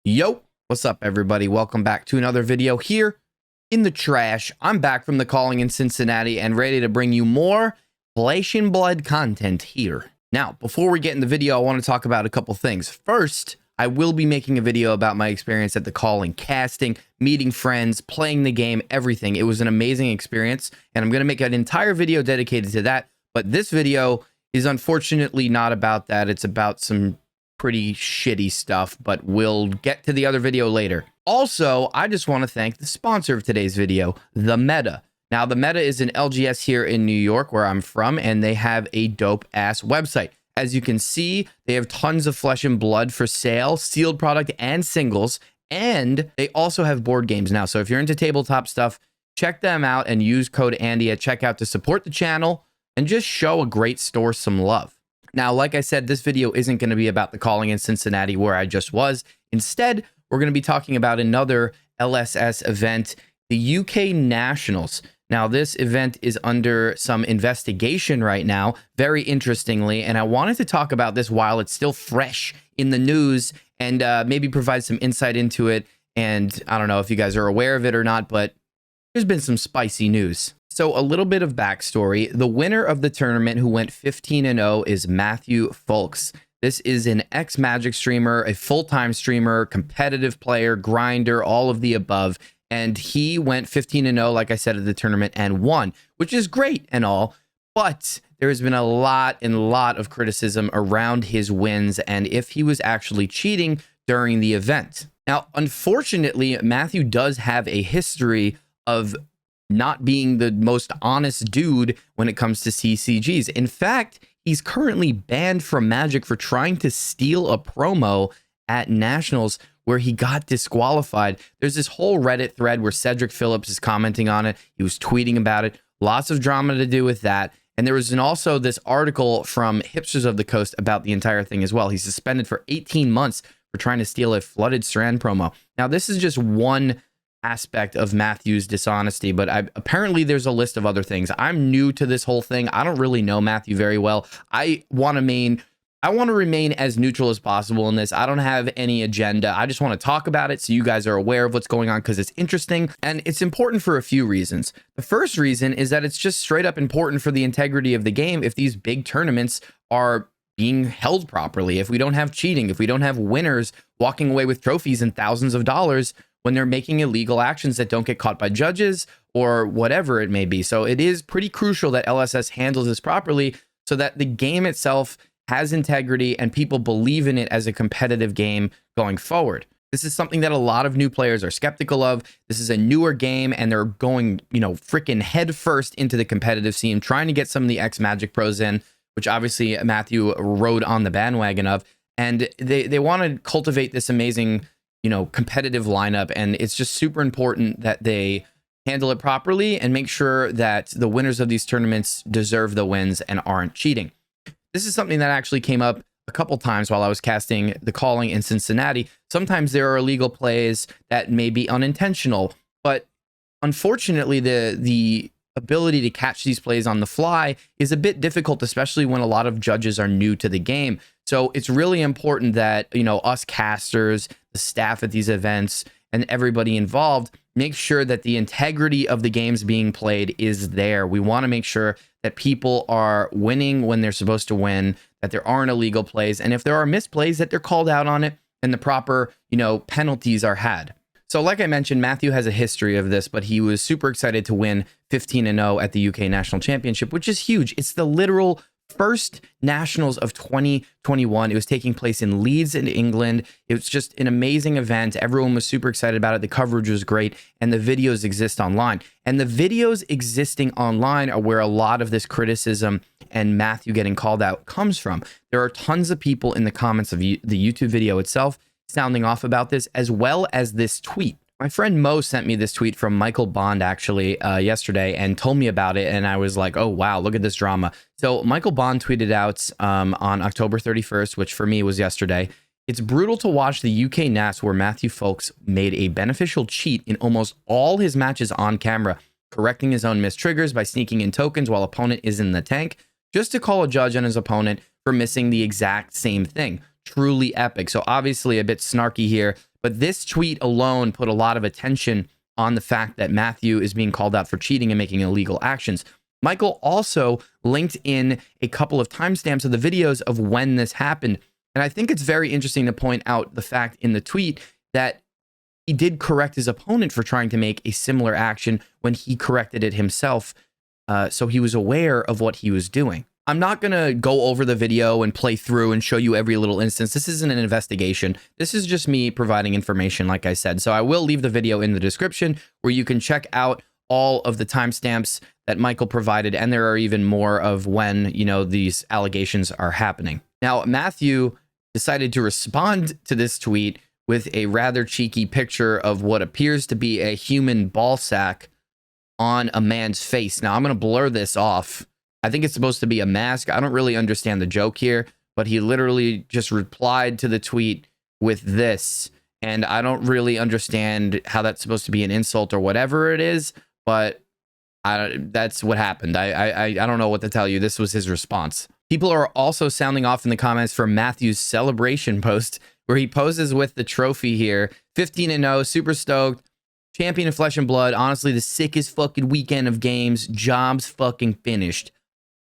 Yo, what's up everybody? Welcome back to another video here in the trash. I'm back from the calling in Cincinnati and ready to bring you more flesh and blood content here. Now, before we get in the video, I want to talk about a couple things. First, I will be making a video about my experience at the calling, casting, meeting friends, playing the game, everything. It was an amazing experience, and I'm going to make an entire video dedicated to that. But this video is unfortunately not about that. It's about some pretty shitty stuff, but we'll get to the other video later. Also, I just want to thank the sponsor of today's video, The Meta. Now, The Meta is an LGS here in New York, where I'm from, and they have a dope-ass website. As you can see, they have tons of flesh and blood for sale, sealed product and singles, and they also have board games now. So if you're into tabletop stuff, check them out and use code Andy at checkout to support the channel and just show a great store some love. Now, like I said, this video isn't going to be about the calling in Cincinnati where I just was. Instead, we're going to be talking about another LSS event, the UK Nationals. Now, this event is under some investigation right now, very interestingly, and I wanted to talk about this while it's still fresh in the news and maybe provide some insight into it. And I don't know if you guys are aware of it or not, but there's been some spicy news. So a little bit of backstory. The winner of the tournament who went 15-0 is Matthew Foulkes. This is an ex-Magic streamer, a full-time streamer, competitive player, grinder, all of the above. And he went 15-0, like I said, at the tournament and won, which is great and all. But there has been a lot of criticism around his wins and if he was actually cheating during the event. Now, unfortunately, Matthew does have a history of not being the most honest dude when it comes to TCGs. In fact, he's currently banned from Magic for trying to steal a promo at Nationals where he got disqualified. There's this whole Reddit thread where Cedric Phillips is commenting on it. He was tweeting about it. Lots of drama to do with that. And there was also this article from Hipsters of the Coast about the entire thing as well. He's suspended for 18 months for trying to steal a Flooded Strand promo. Now, this is just one aspect of Matthew's dishonesty, but apparently there's a list of other things. I'm new to this whole thing. I don't really know Matthew very well. I want to remain as neutral as possible in this. I don't have any agenda. I just want to talk about it so you guys are aware of what's going on because it's interesting and it's important for a few reasons. The first reason is that it's just straight up important for the integrity of the game if these big tournaments are being held properly, if we don't have cheating, if we don't have winners walking away with trophies and thousands of dollars when they're making illegal actions that don't get caught by judges or whatever it may be. So it is pretty crucial that LSS handles this properly so that the game itself has integrity and people believe in it as a competitive game going forward. This is something that a lot of new players are skeptical of. This is a newer game and they're going, freaking head first into the competitive scene, trying to get some of the ex-Magic pros in, which obviously Matthew rode on the bandwagon of. And they want to cultivate this amazing competitive lineup, and it's just super important that they handle it properly and make sure that the winners of these tournaments deserve the wins and aren't cheating. This is something that actually came up a couple times while I was casting the calling in Cincinnati. Sometimes there are illegal plays that may be unintentional, but unfortunately the ability to catch these plays on the fly is a bit difficult, especially when a lot of judges are new to the game. So it's really important that, us casters, the staff at these events, and everybody involved make sure that the integrity of the games being played is there. We want to make sure that people are winning when they're supposed to win, that there aren't illegal plays, and if there are misplays, that they're called out on it and the proper, penalties are had. So like I mentioned, Matthew has a history of this, but he was super excited to win 15-0 at the UK National Championship, which is huge. It's the literal first Nationals of 2021. It was taking place in Leeds in England. It was just an amazing event. Everyone was super excited about it. The coverage was great, and the videos exist online. And the videos existing online are where a lot of this criticism and Matthew getting called out comes from. There are tons of people in the comments of the YouTube video itself sounding off about this, as well as this tweet. My friend Mo sent me this tweet from Michael Bond actually yesterday and told me about it. And I was like, oh, wow, look at this drama. So Michael Bond tweeted out on October 31st, which for me was yesterday. It's brutal to watch the UK NAS where Matthew Foulkes made a beneficial cheat in almost all his matches on camera, correcting his own missed triggers by sneaking in tokens while opponent is in the tank, just to call a judge on his opponent for missing the exact same thing. Truly epic. So obviously a bit snarky here, But this tweet alone put a lot of attention on the fact that Matthew is being called out for cheating and making illegal actions. Michael also linked in a couple of timestamps of the videos of when this happened. And I think it's very interesting to point out the fact in the tweet that he did correct his opponent for trying to make a similar action when he corrected it himself. So he was aware of what he was doing. I'm not going to go over the video and play through and show you every little instance. This isn't an investigation. This is just me providing information, like I said. So I will leave the video in the description where you can check out all of the timestamps that Michael provided. And there are even more of when, these allegations are happening. Now, Matthew decided to respond to this tweet with a rather cheeky picture of what appears to be a human ball sack on a man's face. Now, I'm going to blur this off. I think it's supposed to be a mask. I don't really understand the joke here, but he literally just replied to the tweet with this. And I don't really understand how that's supposed to be an insult or whatever it is, but that's what happened. I don't know what to tell you. This was his response. People are also sounding off in the comments for Matthew's celebration post, where he poses with the trophy here. 15-0, super stoked. Champion of Flesh and Blood. Honestly, the sickest fucking weekend of games. Jobs fucking finished.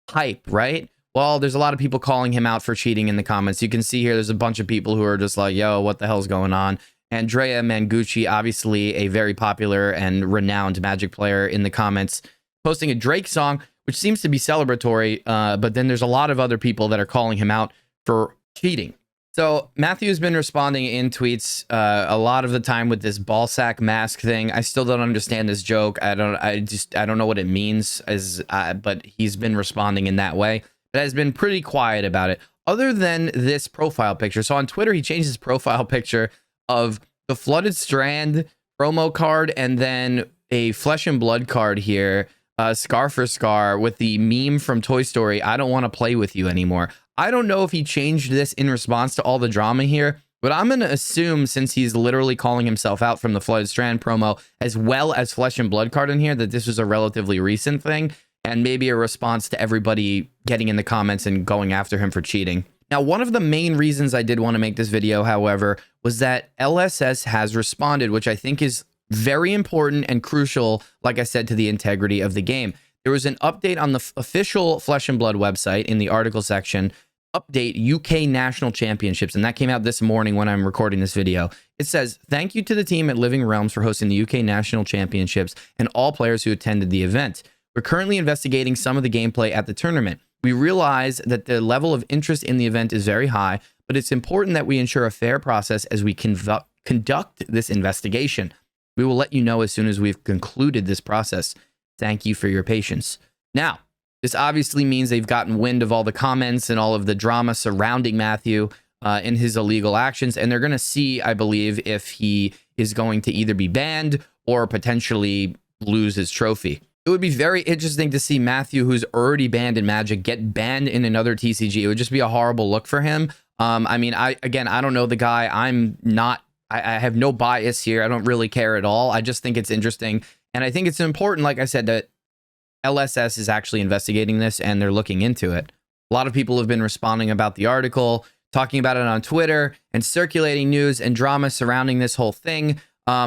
Hype, right? Well, there's a lot of people calling him out for cheating in the comments. You can see here there's a bunch of people who are just like, yo, what the hell's going on? Andrea Mangucci, obviously a very popular and renowned Magic player, in the comments, posting a Drake song, which seems to be celebratory, but then there's a lot of other people that are calling him out for cheating. So Matthew's been responding in tweets a lot of the time with this ball sack mask thing. I still don't understand this joke. I don't know what it means, but he's been responding in that way. But has been pretty quiet about it, other than this profile picture. So on Twitter, he changed his profile picture of the Flooded Strand promo card and then a Flesh and Blood card here, Scar for Scar, with the meme from Toy Story, I don't want to play with you anymore. I don't know if he changed this in response to all the drama here, but I'm going to assume, since he's literally calling himself out from the Flooded Strand promo, as well as Flesh and Blood card in here, that this was a relatively recent thing, and maybe a response to everybody getting in the comments and going after him for cheating. Now, one of the main reasons I did want to make this video, however, was that LSS has responded, which I think is very important and crucial, like I said, to the integrity of the game. There was an update on the official Flesh and Blood website in the article section, update UK National Championships, and that came out this morning when I'm recording this video. It says, thank you to the team at Living Realms for hosting the UK National Championships and all players who attended the event. We're currently investigating some of the gameplay at the tournament. We realize that the level of interest in the event is very high, but it's important that we ensure a fair process as we conduct this investigation. We will let you know as soon as we've concluded this process. Thank you for your patience. Now, this obviously means they've gotten wind of all the comments and all of the drama surrounding Matthew in his illegal actions, and they're going to see, I believe, if he is going to either be banned or potentially lose his trophy. It would be very interesting to see Matthew, who's already banned in Magic, get banned in another TCG. It would just be a horrible look for him. I mean, I don't know the guy. I have no bias here. I don't really care at all. I just think it's interesting. And I think it's important, like I said, that LSS is actually investigating this and they're looking into it. A lot of people have been responding about the article, talking about it on Twitter, and circulating news and drama surrounding this whole thing.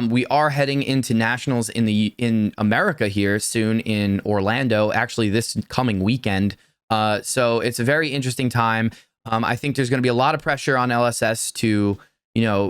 We are heading into nationals in America here soon in Orlando, actually this coming weekend. So it's a very interesting time. I think there's going to be a lot of pressure on LSS to,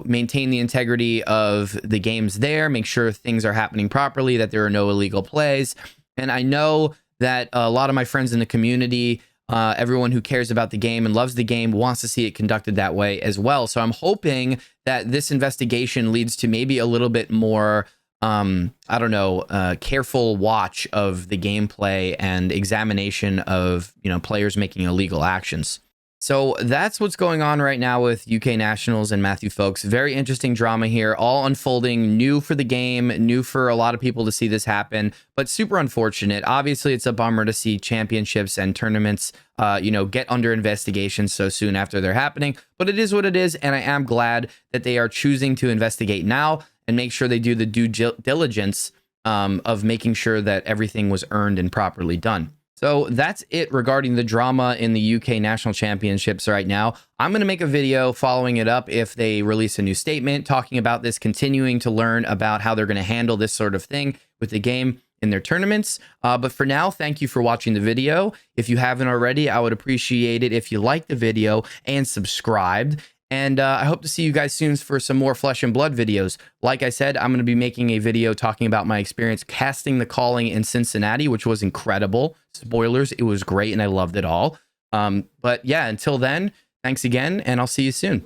maintain the integrity of the games there, make sure things are happening properly, that there are no illegal plays. And I know that a lot of my friends in the community, everyone who cares about the game and loves the game, wants to see it conducted that way as well. So I'm hoping that this investigation leads to maybe a little bit more, careful watch of the gameplay and examination of, players making illegal actions. So that's what's going on right now with UK Nationals and Matthew Foulkes. Very interesting drama here, all unfolding, new for the game, new for a lot of people to see this happen, but super unfortunate. Obviously, it's a bummer to see championships and tournaments, get under investigation so soon after they're happening, but it is what it is, and I am glad that they are choosing to investigate now and make sure they do the due diligence of making sure that everything was earned and properly done. So that's it regarding the drama in the UK National Championships right now. I'm going to make a video following it up if they release a new statement talking about this, continuing to learn about how they're going to handle this sort of thing with the game in their tournaments. But for now, thank you for watching the video. If you haven't already, I would appreciate it if you liked the video and subscribed. And I hope to see you guys soon for some more Flesh and Blood videos. Like I said, I'm going to be making a video talking about my experience casting the calling in Cincinnati, which was incredible. Spoilers, it was great and I loved it all. But yeah, until then, thanks again, and I'll see you soon.